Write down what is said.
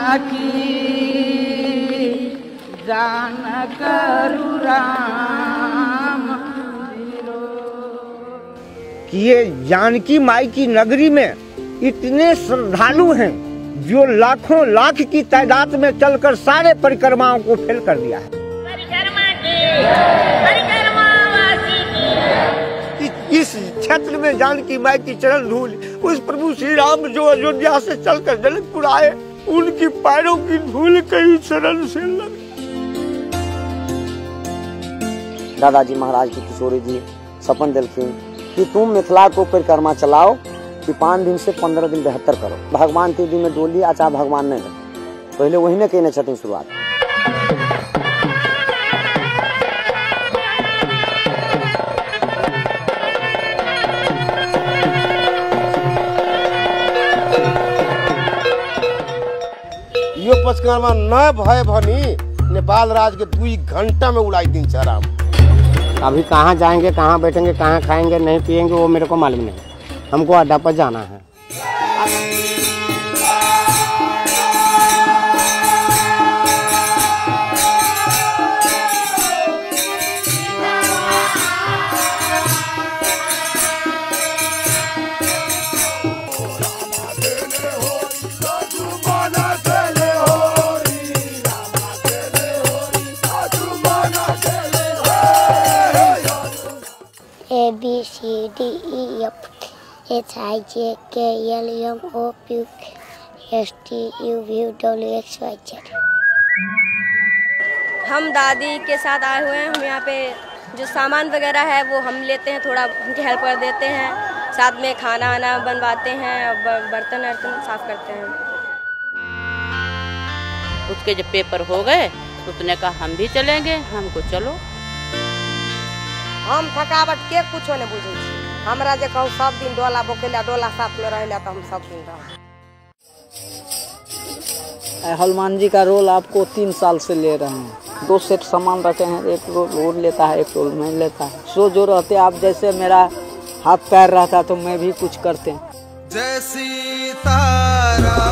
जानकी जान करु राम। कि ये जानकी माई की नगरी में इतने श्रद्धालु हैं जो लाखों लाख की तादाद में चलकर सारे परिक्रमाओं को फेल कर दिया है। इस क्षेत्र में जानकी माई की चरण धूल उस प्रभु श्री राम जो अयोध्या से चलकर जनकपुर आए, उनकी पैरों की धूल कई चरण से लगी। दादाजी महाराज की किशोरी जी सपन दिलखिन कि तुम मिथिला को परिक्रमा चलाओ कि 5 दिन से 15 दिन बेहतर करो। भगवान 3 दिन में डोली अच्छा भगवान ने पहले वही ने कहने छथिन शुरुआत। यो परिक्रमा न भय भनी नेपाल राज के 2 घंटा में उड़ाई दिन चराम। अभी कहाँ जाएंगे, कहाँ बैठेंगे, कहाँ खाएंगे, नहीं पिएंगे वो मेरे को मालूम नहीं। हमको अड्डा पर जाना है। A B C D E F H I J K L M O P S T U V W X Y Z। हम दादी के साथ आए हुए हैं। हम यहाँ पे जो सामान वगैरह है वो हम लेते हैं, थोड़ा उनकी हेल्प कर देते हैं। साथ में खाना आना बनवाते हैं और बर्तन वर्तन साफ करते हैं। उसके जब पेपर हो गए तो उसने कहा हम भी चलेंगे। हमको चलो। हम थकावट के कुछ नहीं बुझे। हमरा जे कहूँ सब दिन डोला बोकेला डोला साथ में रहेला तो हम सब दिन रह। हनुमान जी का रोल आपको 3 साल से ले रहे हैं। 2 सेट सामान रखे हैं, एक रोल लेता है, एक रोल में लेता है। सो जो रहते आप जैसे मेरा हाथ पैर रहता तो मैं भी कुछ करते। जय सीताराम।